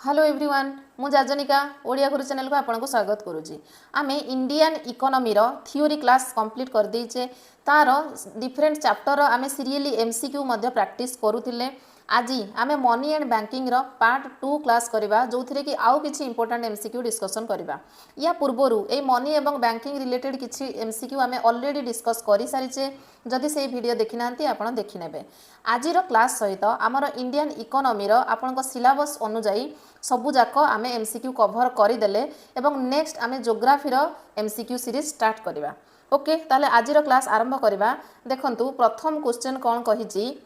Hello everyone मु जाजनिका ओडिया गुरु channel को आपको स्वागत करुच्ची। आम इंडियन इकोनॉमी रो थ्योरी क्लास कंप्लीट कर देचे तार डिफरेंट चैप्टर आम सीरियली एमसीक्यू प्रैक्टिस करूथिले। आज आम मनी एंड बैंकिंग रो पार्ट 2 क्लास करबा जो थिरे कि आउ किछि इंपोर्टेंट एमसीक्यू डिस्कशन करबा। या पूर्वरु ए मनी एवं बैंकिंग रिलेटेड किछि एमसीक्यू आम ऑलरेडी डिस्कस करि सारिचे। जदि से वीडियो देखि नांती आपण देखि नेबे। आज रो क्लास सहित आमर इंडियन इकोनॉमी रो आपनका सिलेबस अनुसार सबू जाक आम एमसीक्यू कभर करदेले एवं नेक्स्ट आम जोग्राफी एमसीक्यू सीरीज स्टार्ट करवा। ओके ताले आज क्लास आरंभ करवा। देखंतु प्रथम क्वेश्चन कौन कही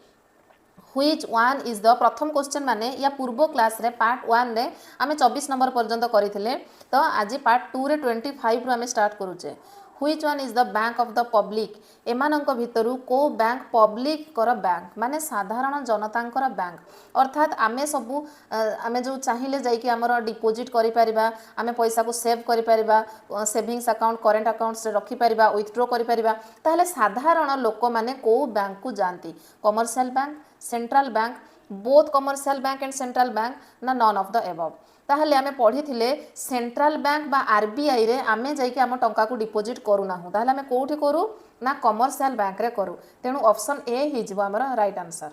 व्हिच वन इज द प्रथम क्वेश्चन माने या पूर्व क्लास रे पार्ट 1 रे आमे 24 नंबर पर्यंत करथिले तो आज पार्ट 2 रे 25 रो आमे स्टार्ट करूचे। Which one is the bank of the public एमानक भितरु को बैंक पब्लिक कर बैंक माने साधारण जनतांकर बैंक अर्थात आमे सबु आमे जो चाहिए जाइए आमर डिपोजिट करि परिबा आमे पैसा को सेव करि परिबा सेविंग्स अकाउंट करेंट अकाउंट्स रखि परिबा विथड्रॉ करि परिबा ताहले साधारण लोक माने को बैंक को जानती commercial bank central bank both commercial bank and central bank ना नॉन ऑफ द एबव। ताहले आमे पढ़ी थिले सेंट्रल बैंक बा आरबीआई रे आमे जाइके आम टंका को डिपोजिट करू ना ताहले आमे कोठी करू ना कमर्शियल बैंक रे करू तेणु ऑप्शन ए ही जिवो हमर right answer.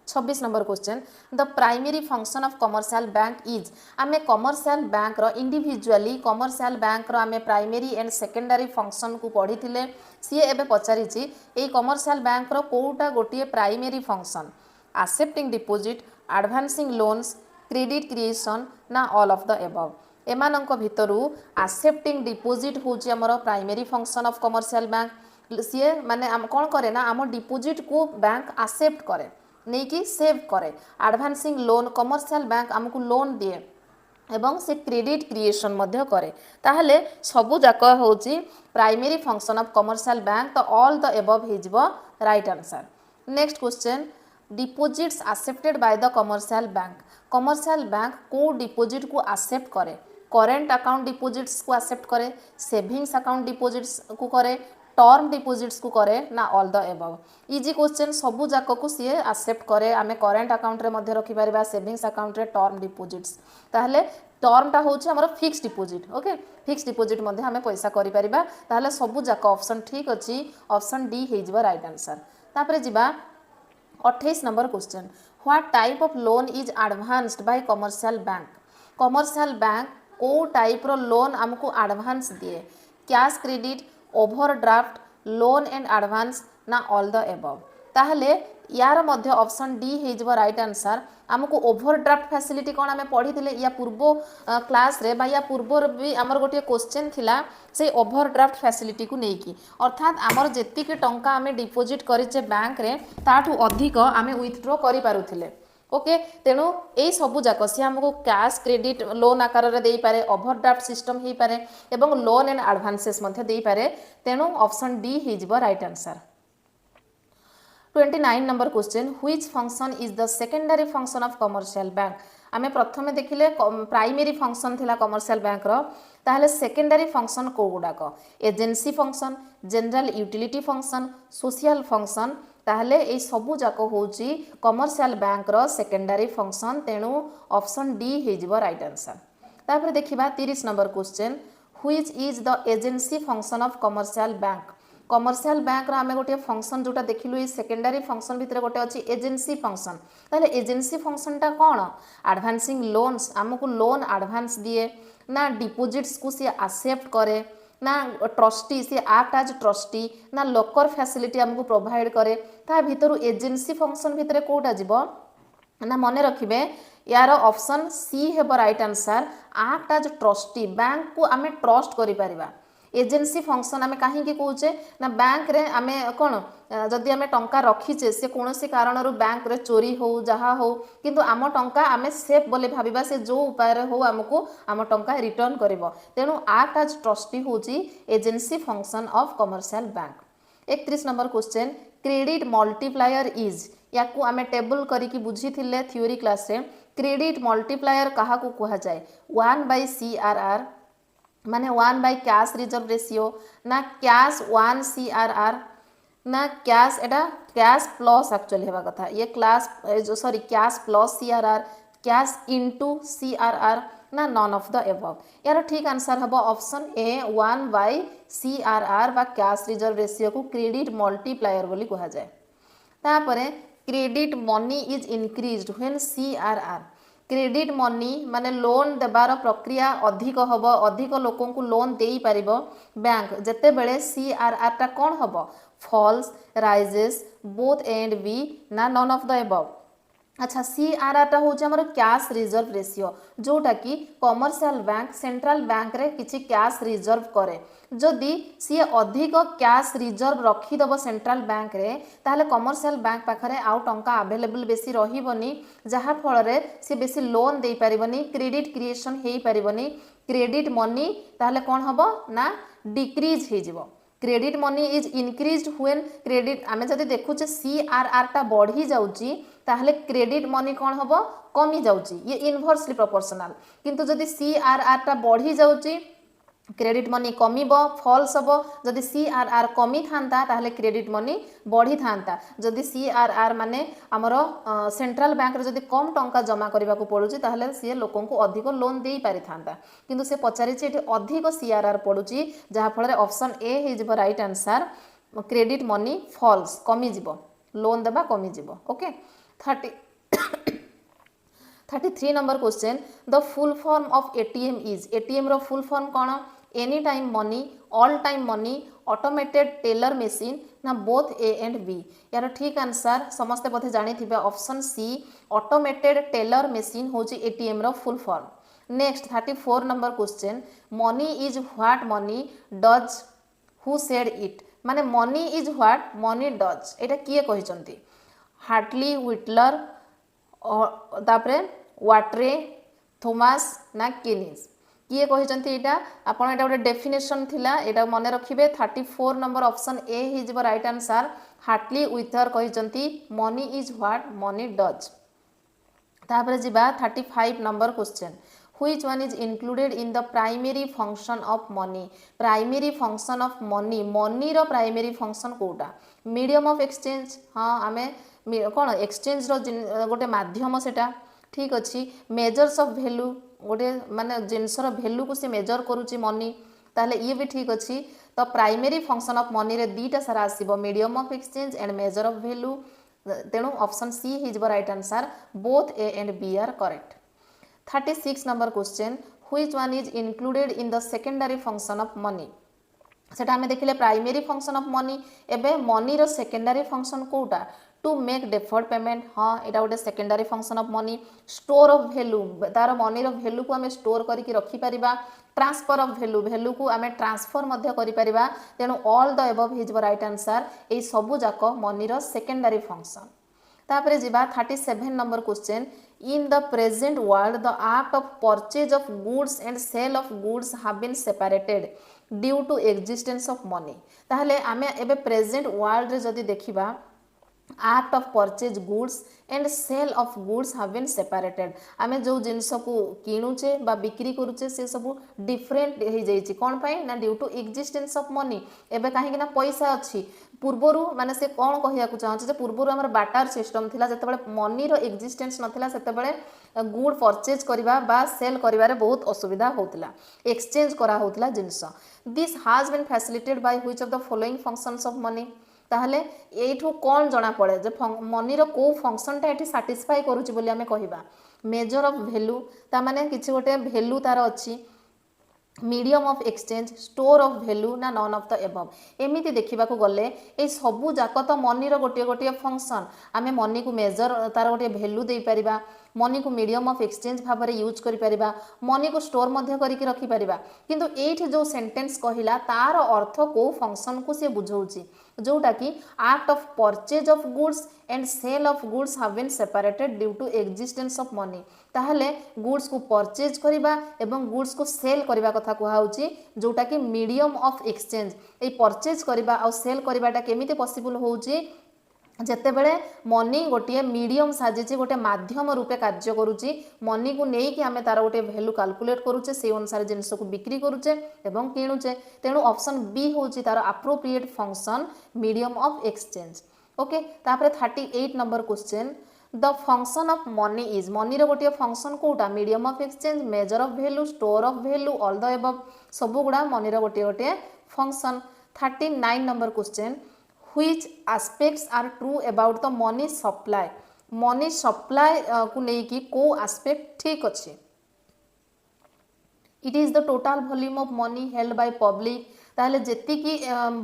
26 number question the primary function of commercial bank is आमे कमर्शियल बैंक रो इंडिविजुअली कमर्शियल बैंक रो आमे प्राइमरी एंड सेकेंडरी फंक्शन को पढ़ी थिले। सी एबे पचारिछि ए कमर्शियल बैंक रो कोउटा गोटिए primary function accepting deposit advancing loans credit creation ना ऑल ऑफ द एबव। एमानंक भितरु एक्सेप्टिंग डिपोजिट होची हमर primary function of commercial bank. सी माने कौन करे ना आम डिपोजिट को बैंक एक्सेप्ट करे नहीं कि सेव करे। एडवांसिंग लोन कमर्शियल बैंक आमको लोन दिए एवं से क्रेडिट क्रिएशन मध्य करे ताहले सबु जाक होची primary function of commercial bank तो ऑल द एबव हिजबो right answer. Next question deposits accepted by the commercial bank को डिपोजिट को एक्सेप्ट करे करेंट अकाउंट डिपोजिट्स को एक्सेप्ट करे सेविंग्स अकाउंट डिपोजिट्स को करे टर्म डिपोजिट्स को करे ना all the above. Easy question सबू जाक को सी एक्सेप्ट करे आमे करेंट अकाउंट रे मध्य रखि परिबा सेविंग्स अकाउंट रे टर्म डिपोजिट्स ताहले टर्म टा होछि हमर fixed deposit. Okay fixed deposit मध्य हमें पैसा करि परिबा ताहले सबू जाक ऑप्शन ठीक अछि ऑप्शन डी हे जिवो राइट आंसर। तापरे जिबा 28 number question what type of loan is advanced bye commercial bank को टाइप रो लोन हमको एडवांस दिए cash credit overdraft loan and advance ना ऑल द एबव। ताहले यार मध्य ऑप्शन डी हे जिवो राइट आंसर। हमको ओवरड्राफ्ट फैसिलिटी कौन आमे पढ़ी थिले या पूर्व क्लास रे बा या पूर्व भी हमर गोटे क्वेश्चन थिला से ओवरड्राफ्ट फैसिलिटी को नेकी अर्थात आमर जेतिके टंका आमे डिपोजिट करिचे बैंक रे ताठू अधिक आमे विथड्रॉ करि पारुथिले। ओके तेणु यही सबू जाक सी आमको कैश क्रेडिट लोन आकार में दे पारे ओवरड्राफ्ट सिस्टम हो पारे एवं लोन एंड एडवांसेस दे पारे तेणु ऑप्शन डी ही जिवो right answer. 29 number question which function is the secondary function of commercial bank आमे प्रथमे देखिले प्राइमरी फंक्शन थिला कमर्शियल बैंक रो ताहले सेकेंडरी फंक्शन को गुडाक agency function general utility function social function ताहले ए सबू जाक होची कमर्शियल बैंक रो सेकेंडरी फंक्शन तेणु ऑप्शन डी हे जिवो राइट आंसर। तापर देखिबा 30 number question which is the agency function of commercial bank रो आमे गोटे फंक्शन जोटा देखिलु ए सेकेंडरी फंक्शन भितर गोटे अछि एजेंसी फंक्शन ताहले एजेंसी फंक्शन टा कोन एडवांसिंग लोन्स हमको लोन एडवांस दिए ना डिपोजिट्स को सी एक्सेप्ट करे ना ट्रस्टी सी एक्ट एज ट्रस्टी ना लॉकर फैसिलिटी हमको प्रोवाइड करे ता भितर एजेंसी फंक्शन भितर कोटा जीवो ना मने रखिबे यार ऑप्शन सी हेबो right answer. Act as trustee bank को आमे ट्रस्ट करि परिबा एजेंसी फंक्शन आमे काहे कि कहूचे ना बैंक रे आमे कोन जदि आमे टंका रखीचे से कोनोसी कारणरू बैंक रे चोरी हो जहा हो किंतु आम टंका आमे सेफ बोले भाबिबा से जो उपाय रे हो हमको आम टंका रिटर्न करिवो तेणु एक्ट एज ट्रस्टी होची agency function of commercial bank. 31 number question credit multiplier is या को आमे टेबल करिकी बुझी थिले थ्योरी क्लास रे क्रेडिट मल्टीप्लायर काहा को कहा जाए 1/CRR माने 1 कैश रिजर्व रेशियो ना कैश 1 CRR ना कैश एटा कैश प्लस एक्चुअली हेबा कथा ये क्लास जो sorry cash plus CRR cash into CRR ना नन ऑफ द एबव। यार ठीक आंसर हम ऑप्शन ए 1/CRR बा कैश रिजर्व रेशियो को क्रेडिट मल्टीप्लायर बोली कहा जाए। तापरे credit money is increased when CRR. Credit money माने लोन देबार प्रक्रिया अधिक हब, अधिक लोकन को लोन देई परिबो बैंक जते बेले सीआरआर टा कोन हब falls rises both and B ना नन ऑफ द एबव। अच्छा सीआरआर टा होचे हमर कैश रिजर्व रेशियो जोटा कि कमर्शियल बैंक सेंट्रल बैंक रे किछि कैश रिजर्व करे। जदि सी अधिक कैश रिजर्व रखीदेव सेंट्रल बैंक रे ताहले कमर्शियल बैंक पाखरे आउ टंका अवेलेबल बेसी रहिबनी जहा फल रे सी बेसी लोन दे परिबनी क्रेडिट क्रिएशन हेई परिबनी क्रेडिट मनी ताहले कोन हबो ना डिक्रीज हे जिवो। Credit money is increased when credit आमे जदि देखुचे सीआरआर टा बढ़ी जाउची ताहले क्रेडिट मनी कोन हबो कमी जाउची ये इनवर्सली प्रोपोर्शनल। किंतु जदि सीआरआर टा बढ़ी जाउची क्रेडिट मनी कमिबो फॉल्स हबो। जदि सीआरआर कमी थांता ताहले क्रेडिट मनी बढ़ी थांता। जदि सीआरआर माने हमरो सेंट्रल बैंक रे जदि कम टंका जमा करबा को पडुची ताहले से लोकन को अधिक लोन देई पारि थांता। किंतु से पचारि छि एठी अधिक सीआरआर पडुची जहा फल रे ऑप्शन ए हे जिवो right answer credit money falls कमी जिवो लोन देबा कमी जिवो। Okay 33 number question the full form of ATM is. ATM रो फुल फॉर्म कोन any time money all time money automated teller machine ना बोथ ए एंड बी। यार ठीक आंसर समस्ते बोधे जानी थिबे option C automated teller machine होची एटीएम रो full form. Next 34 number question money is what money does who said it. माने money is what money does एटा किए कहिसंती हार्टली व्हिटलर तापरे वाट्रे थॉमस ना केनिस किए कहिसंती एटा आपण एटा गोटे डेफिनेशन थिला एटा मने रखिबे। 34 नंबर ऑप्शन ए हि जिवो राइट आंसर हार्टली व्हिटलर कहिसंती money is what money does. तापरे जिबा 35 number question which one is included in the primary function of money. Primary function of money money रो प्राइमरी फंक्शन कोटा medium of exchange. हाँ आमे कोन exchange रो गोटे माध्यम सेटा ठीक अच्छी मेजर्स ऑफ वैल्यू गोटे माने जिनसर वैल्यू को से मेजर करूची मनी ताले ये भी ठीक अच्छी। तो प्राइमरी फंक्शन ऑफ मनी रे दीटा सारा आसीबो medium of exchange and measure of value तेणु option C is right answer both A and B are correct. 36 number question which one is included in the secondary function of money. सेटा हमें देखिले primary function of money एबे money रो secondary function कोटा to make deferred payment. हाँ यहाँ गोटे secondary function of money store of value तार मनी रो वैल्यू को आमे स्टोर करके रखी परिबा ट्रांसफर ऑफ वैल्यू वैल्यू को आमे ट्रांसफर मध्य करि परिबा तेणु all the above is right answer ए सबु जाक मनी रो सेकेंडरी फंक्शन। तापरे जिबा 37 number question in the present world the act of purchase of goods and sale of goods have been separated due to existence of money. ताहले आमे एबे present world रे जदी देखिबा act of purchase goods and sale of goods have been separated. आमे जो जिनस को किणुचे बा बिक्री करूचे से सब डिफरेंट हो जाइए कौन पाई ना due to existence of money. एबे कहीं ना पैसा अच्छी पूर्वरु माने से कौन कहिया को चाहूँ जे पूर्वरु हमर बाटर सिस्टम थिला जेतेबेले मनी रो एक्जिस्टेंस नथिला सेतेबेले गुड परचेज करबा बा सेल करिवारे बहुत असुविधा होतिला एक्सचेंज करा होतिला जिनस। This has been facilitated by which of the following functions of money. ताहले एठू कौन जना पड़े जे मनी रो को फंक्शन टा एठी सैटिस्फाई करूची बोली हमें कहिबा मेजर ऑफ वैल्यू ता माने किछि गोटे वैल्यू तार अछि medium of exchange store of value ना नन ऑफ द एबव। एमिति देखिबा को गले ए सबु जाक तो मनी रो गोटे गोटे फंक्शन आमे मनी को मेजर तार गोटे वैल्यू दे परिबा मनी को मीडियम ऑफ एक्सचेंज भाव में यूज करि परिबा मनी को स्टोर मध्य करके रखि परिबा। किंतु एठी जो सेंटेंस कहिला तार अर्थ को फंक्शन को से बुझौची जोटा कि act of purchase of goods and sale of goods have been separated due to existence of money. ताहले गुड्स को परचेज करिबा एवं गुड्स को सेल करिबा कथा कुहाउची जोटा कि medium of exchange. A purchase करिबा और सेल करिबाटा केमिति पॉसिबल होउची जेतेबेले मनी गोटे मीडियम साजिची गोटे माध्यम रूपे कार्य करुची मनी को लेकिन आमे तार गोटे वैल्यू कैलकुलेट करूचे से अनुसार जिनस को बिक्री करूचे एवं किणुचे तेणु ऑप्शन बी होची तार appropriate function medium of exchange. Okay तापरे 38 number question the function of money is money रो गोटे फंक्शन कोटा medium of exchange measure of value store of value all the above सब गुड़ा मनी रो गोटे गोटे function 39 number question which aspects are true about the money supply को लेकी को एस्पेक्ट ठीक अच्छे it is the total volume of money held by public ताहले जेतिकी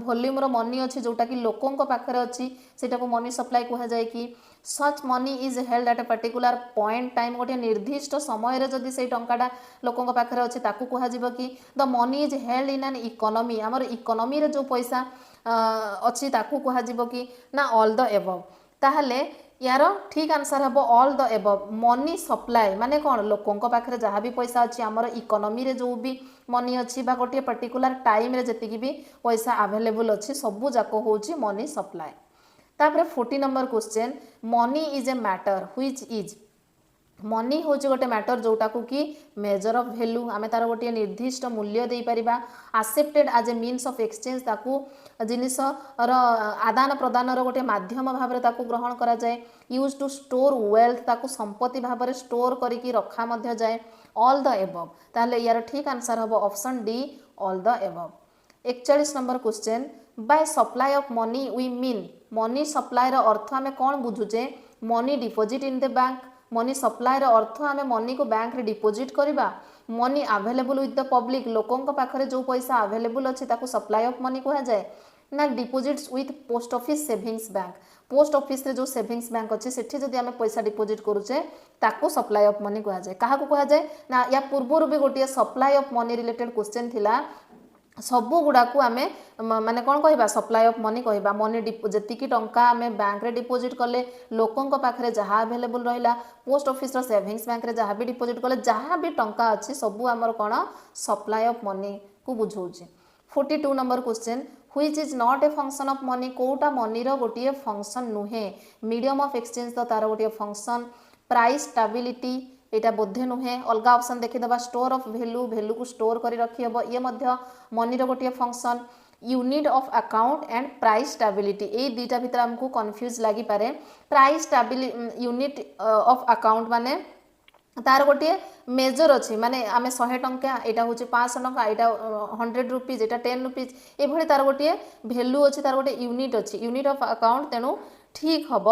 वॉल्यूम रो मनी अच्छी जोटा कि लोकों पाखरे अच्छी सेटा को मनी सप्लाई कहा जाए कि such money is held at a particular point time गोटे निर्दिष्ट समय रे जदि से टंकाटा लोकों पाखरे अच्छी ताकू कहा जिवो कि the money is held in an economy हमर इकोनॉमी रे जो पैसा अच्छी ताकू कहा जिवो कि ना ऑल द एबव ताहले यार ठीक आंसर हम all the above money supply माने कौन लोकों पाखे जहाँ भी पैसा अच्छी आमर इकोनॉमी रे जो भी मनी अच्छी बा गोटे पर्टिकुलर टाइम रे जतिकी भी पैसा अवेलेबल अच्छी सबू जाक होची मनी सप्लाई तापर 40 number question money is a matter which is money हूँ गोटे मैटर जोटा को कि मेजर ऑफ वैल्यू आम तार गोटे निर्दिष्ट मूल्य दे पारिबा accepted as a means of exchange ताकू जिनिस आदान प्रदान गोटे माध्यम भाव में ताकू ग्रहण करा जाए यूज टू स्टोर वेल्थ ताकू संपत्ति भाव में स्टोर करके रखा मध्य जाए ऑल द एबव ताहले यार ठीक आंसर हम option D all the above 41 number question by supply of money we mean money supply रो अर्थ आम कौन बुझुचे money deposit in the bank money supply रो अर्थ आम मनी को बैंक रे डिपोजिट करवा money available with the public लोकों पाखरे जो पैसा अवेलेबल अच्छी ताकू सप्लाई ऑफ मनी कहा जाए ना deposits with post office savings bank post office रे जो सेविंग्स बैंक अच्छे सेठी जदि आम पैसा डिपोजिट करूचे ताकू सप्लाई ऑफ मनी कहा जाए क्या कहा जाए ना या पूर्वर भी गोटे supply of money related question थिला सबू गुड़ा को आम माने कौन कहबा सप्लाई ऑफ मनी कहबा मनी जी टंका आम बैंक रे डिपोजिट कले लोकों पाखे जहाँ अवेलेबल रहा पोस्ट ऑफिस रो सेविंग्स बैंक रे जहाँ भी डिपोजिट कले जहाँ भी टंका अच्छी सबू आमर कौन सप्लाई ऑफ मनी को बुझाऊँ 42 number question which is not a function of money कोटा मनी रो गोटे फंक्शन नुहे मीडियम ऑफ एक्सचेंज तो तार गोटे फंक्शन प्राइस स्टेबिलिटी एटा बोधे नुहे अलग ऑप्शन देखीदबा स्टोर ऑफ वैल्यू को स्टोर कर रखी हम ये मनी रो गोटे function unit of account and price stability ये दुईटा भितर हमको कन्फ्यूज लगी पारे price stability unit of account माने तार गोटे मेजर अच्छी माने आम 100 टंका यहाँ हूँ 500 टंका यहाँ 100 रुपीज यहाँ 10 रुपीज ये तार गोटे भैल्यू अच्छी तार गोटे यूनिट अच्छी यूनिट ऑफ अकाउंट तेणु ठीक हम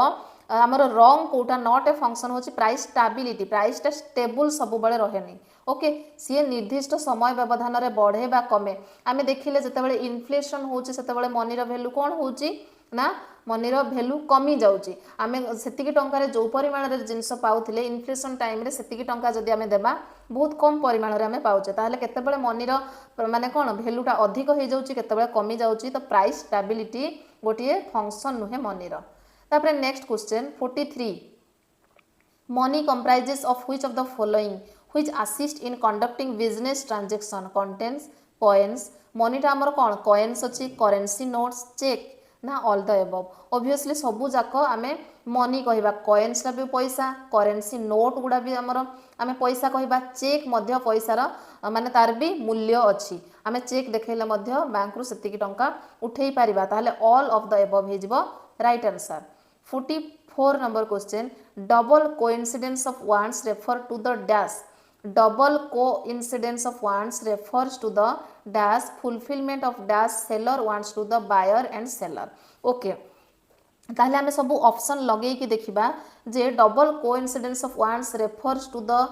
आमर रंग कोटा नॉट ए फंक्शन होची प्राइस स्टेबिलिटी प्राइसटा स्टेबल सब बड़े रहेनी ओके सी निर्दिष्ट समय व्यवधान में बढ़े बा कमे आम देखिले जितेबाला इनफ्लेशन होची सेतेबाला मनी रो वैल्यू कौन होची ना मनी रो वैल्यू कमी जाउची आम सेतिकी टंका जो परिमाण रे जिनस पाउथिले इनफ्लेशन टाइम रे सेतिकी टंका जदि आम देबा बहुत कम परिमाण रे आम पाउचे ताहले केतेबाला मनी रो माने कोन वैल्यूटा अधिक हो जाउची केतेबाला कमी जाउची तो प्राइस स्टेबिलिटी गोटे फंक्शन नुहे मनी रो तापरे next question 43 money comprises of which of the following which assist in conducting business transaction contents coins मनीटा आमर कौन कॉइन्स अच्छी करेन्सी नोट्स चेक ना ऑल द एबव ऑब्वियसली सबू जाक आम मनी कहबा कॉइन्सटा भी पैसा करेन्सी नोट गुड़ा भी आमर आम पैसा कहबा चेक मध्य पैसार माने तार भी मूल्य अच्छी आम चेक देखैले मध्य बैंक रु सेतिकी टंका उठेई पारिबा ताहले ऑल ऑफ द एबव हे जिवो right answer 44 number question double coincidence of wants refer to the dash double coincidence of wants refers to the dash fulfilment of dash seller wants to the buyer and seller okay ताहले आमे सब option लगे कि देखिबा जे double coincidence of wants refers to the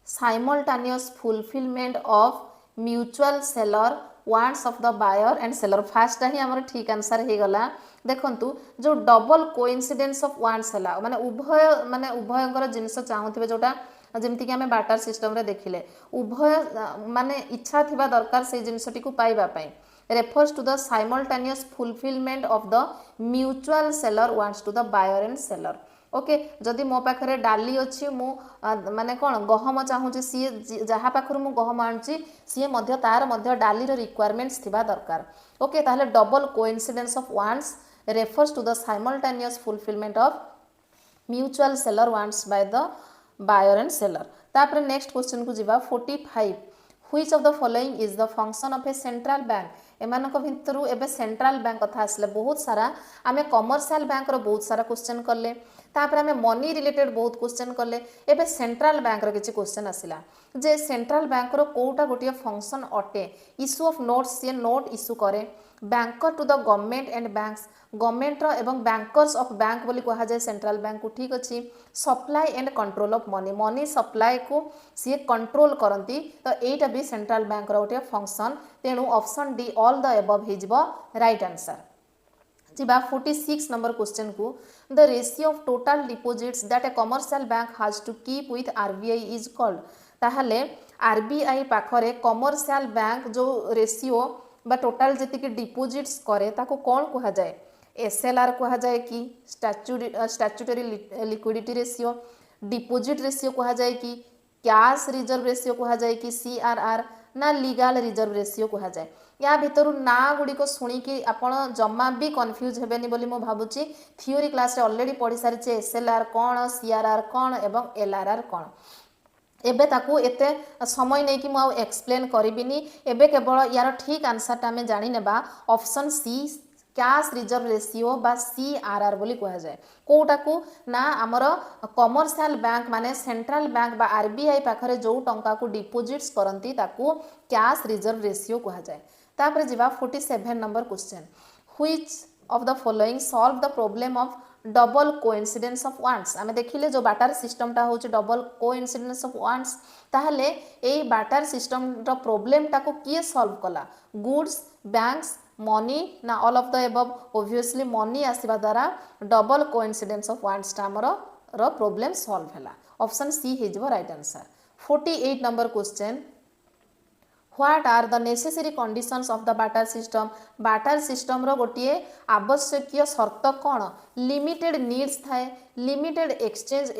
simultaneous fulfilment of mutual seller wants of the buyer and seller fast ही आमर ठीक answer हे गला देखंतु जो डबल कोइंसिडेंस ऑफ वांट्स हला माने उभयंकर जिनस चाहूथिबे जोटा जमती कि आम बाटर सिस्टम रे देखिले उभय माने इच्छा थिबा दरकार से जिनसटी को पाइबा पई refers to the simultaneous fulfilment of the mutual seller wants to the buyer and seller okay जदि मो पाखरे डाली अच्छी मु माने कौन गहम चाहूँगी सी जहाँ पाखर मु गहम आनुची सी मध्य तार मध्य डाली रिक्वायरमेंट्स थिबा दरकार ओके ताहले double coincidence of wants refers to the simultaneous fulfilment of mutual seller wants by the buyer and seller तापर नेक्स्ट क्वेश्चन को जीवा 45 which of the following is the function of a central bank एमानक भितरु एबे central bank कथा आसले बहुत सारा आमे कमर्शियल बैंक रो बहुत सारा क्वेश्चन करले तापर आम मनी रिलेटेड बहुत क्वेश्चन कले। एबे सेंट्रल बैंक रो किछि क्वेश्चन आसिला जे सेंट्रल बैंक रो कोटा गोटे फंक्शन अटे इश्यू ऑफ नोट्स से नोट इश्यू करे banker to the government and banks government रो एवं बैंकर्स ऑफ बैंक बोली कहा जाए सेंट्रल बैंक को ठीक अछि supply and control of money money supply को सी कंट्रोल करती तो एटा भी सेंट्रल बैंक रो गोटे फंक्शन तेणु option D all the above हिजबो राइट आंसर। जिबा 46 नंबर क्वेश्चन को the ratio of total deposits that a commercial bank has to keep with RBI is called ताहले आरबीआई पाखरे कमर्शियल बैंक जो ratio बा total जति deposits करे ताको कौन कहा जाए एसएलआर कहा जाए कि statutory liquidity ratio deposit ratio कहा जाए कि कैश रिजर्व रेशियो कहा जाए कि सीआरआर ना लीगल रिजर्व रेशियो कहा जाए या भितर ना गुड़िक शुणिकी आपण जमा भी कन्फ्यूज हेबेनी बोली मो भाबुची थियोरी क्लास रे ऑलरेडी पढ़ी सारी एसएलआर कौन सीआरआर कौन एवं एलआरआर कौन एबे ताकू एते समय नहीं कि मु एक्सप्लेन करिबिनी एबे केवल यार ठीक आंसर आम जानी नेबा option C cash reserve ratio बा सीआरआर बोली कहा जाए कोटा को ना आमर कमर्शियल बैंक माने सेंट्रल बैंक बा आरबीआई पाखरे जो टंका को डिपॉजिट्स करंती ताकू कैश रिजर्व रेशियो कहा जाए। तापर जिबा 47 number question which of the following solve the problem of double coincidence of wants आम देखिले जो बाटार सिस्टम टा होची डबल कोइंसिडेंस ऑफ वन्स ताहले ए बाटार सिस्टम रो प्रॉब्लम टा को किए सॉल्व कला गुड्स बैंक्स मनी ना all of the above obviously money आसीबा द्वारा डबल कोइंसिडेंस ऑफ वन्स टा हमर रो प्रॉब्लम सॉल्व हैला ऑप्शन सी हे जबो right answer. 48 number question what are the necessary conditions of the barter system barter system रो गोटिए आवश्यकीय शर्त कौन लिमिटेड नीड्स थाए लिमिटेड एक्सचेंज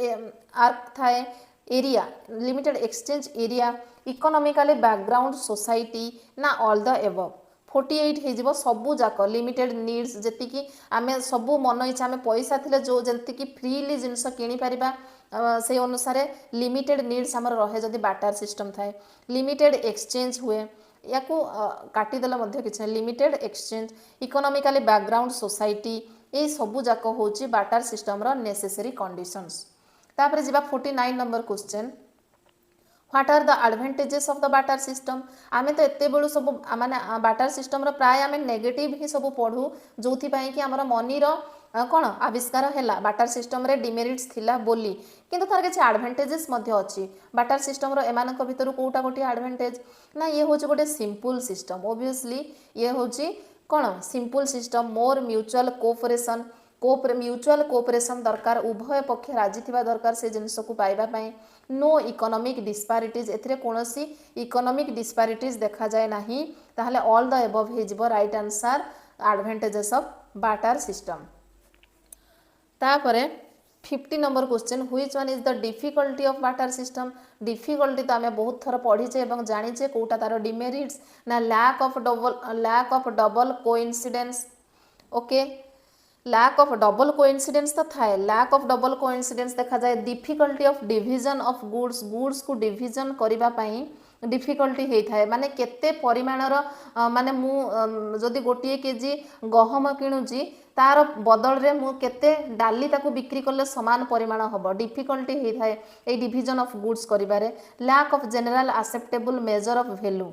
आर्क थाए area limited exchange area economically background society ना ऑल द एबव 48 हो सबू जाक लिमिटेड नीड्स जी आम सबू मन इच्छा आम पैसा थे जो जी फ्रीली जिनस किनीपर से अनुसार लिमिटेड नीड्स आमर रहे जदि बाटार सिस्टम थाए लिमिटेड एक्सचेंज हुए या काटिदेले कि limited exchange economically background society ये सबू जाक हूँ बाटार सिस्टम नेसेसरी कंडीशंस। तापर जिबा 49 number question what are the advantages of the barter system आमे तो एते बेलू सब माने बाटार सिस्टम रो प्राय आमे नेगेटिव ही सब पढ़ू जो कि आमर मनी रो कौन आविष्कार है बाटार सिस्टम रे डिमेरिट्स थिला बोली किंतु तार किछि एडवांटेजेस मध्य अछि बाटार सिस्टम रो एमानक भितर कोटा गोटे एडवांटेज ना ये होछि गोटे सिंपल सिस्टम ऑब्वियसली ये होछि कौन सिंपल सिस्टम मोर म्यूचुअल कोऑपरेशन म्यूचुअल कोऑपरेशन दरकार उभय पक्ष राजी थिबा दरकार से जिनस को पाइबा पई नो इकोनॉमिक डिस्पारिटीज एथिरे कोनोसी इकोनॉमिक डिस्पारिटीज देखा जाए नाही ताहले ऑल द एबव हे जिवो right answer advantages of barter system. तापरे 50 number question which one is the difficulty of barter system difficulty तो आमे बहुत थर पढ़ीचे एवं जानिचे कोटा तार डिमेरिट्स ना lack of double coincidence okay lack of double coincidence तो थाए लैक ऑफ डबल कोइंसिडेंस देखा जाए difficulty of division of goods को डिविजन करिबा पई डिफिकल्टी होता है माने केते परिमाणर माने मु जदि गोटे केजी गहम किणुची तार बदल रे मु केते डाली ताकू बिक्री करले समान परिमाण हबो डिफिकल्टी होता है ए डिविजन ऑफ गुड्स करिबारे lack of general acceptable measure of value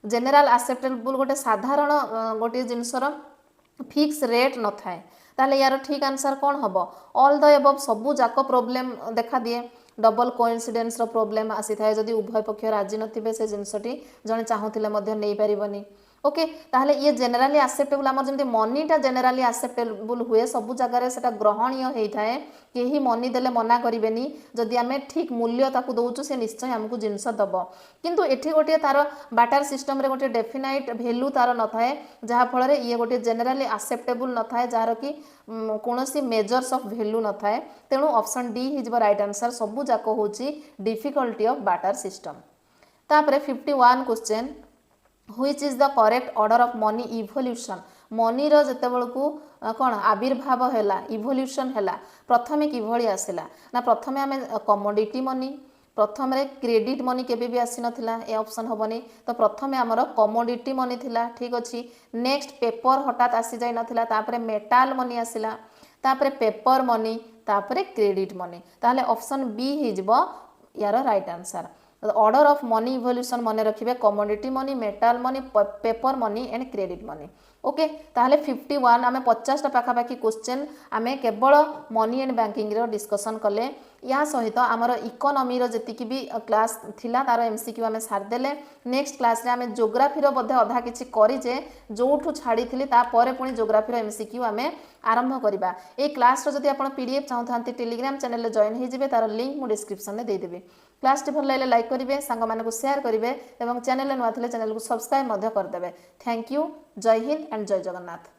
general acceptable गोटे साधारण गोटे जिनसर फिक्स रेट न थाए ताले यार ठीक आंसर कौन हम ऑल द एबव सबू जाक प्रोब्लेम देखा दिए डबल कोइंसिडेंस रो प्रोब्लेम आसी थाए जदि उभय पक्ष राजी नथिबे से जिनसटी जने चाहुथिले मध्य नै परिबनी ओके ताहले ये जनरली एक्सेप्टेबल आमर जमते मनीटा जनरली एक्सेप्टेबल हुए सबू जगार से ग्रहणीय होता है कहीं मनी देले मना करेनि जदि आम ठीक मूल्य ताकू दौचु से निश्चय आमको जिनस दब किंतु एठी गोटे तार बाटार सिस्टम रे गोटे डेफिनाइट वैल्यू तार न थाए जहाँफल ये गोटे जनरली एक्सेप्टेबल न थाए जार कि कौनसी मेजर्स ऑफ वैल्यू न थाए तेणु ऑप्शन डी हिज राइट आंसर सबू जाक हूँ डिफिकल्टी ऑफ बाटार सिस्टम। तापरे 51 question which is the correct order of money evolution money रो जते बेलकू कौन आविर्भाव हैला इवोल्यूशन हैला प्रथमे किभଳି आसिला ना प्रथमे आमे कमोडिटी मनी प्रथम रे क्रेडिट मनी केबे भी आसी नथिला ए ऑप्शन होबनी तो प्रथमे हमर कमोडिटी मनी थिला ठीक अछि नेक्स्ट पेपर हठात आसी जाय नथिला तापरे मेटाल मनी आसिला तापरे पेपर मनी तापर क्रेडिट मनी ताहले ऑप्शन बी हिजबो यार right answer order of money evolution मन रखिए commodity money metal money paper money and credit money okay ताहले 51 आमे 50 टा पाखापाखी क्वेश्चन आमे केवल मनी एंड बैंकिंग रो डिस्कशन कले या सहित आमर इकोनॉमी रो जति भी क्लास थिला तार एमसीक्यू आमे सार देले नेक्स्ट क्लास रे आमे ज्योग्राफी रो बधे अधा किछि करिजे जोठू छाड़ी थिली ता परे पुनी ज्योग्राफी रो एमसीक्यू आमे आरंभ करिबा ए क्लास रो जति आपण पीडीएफ चाहथांती टेलीग्राम चैनल रे जॉइन हे जिवे तार लिंक मु डिस्क्रिप्शन रे दे देबे क्लास टी भल लागले लाइक करिवे सांग मानको शेयर करिवे एवं चैनल नुआ थिले चैनल को सब्सक्राइब मध्य कर देबे थैंक यू जय हिंद एंड जय जगन्नाथ।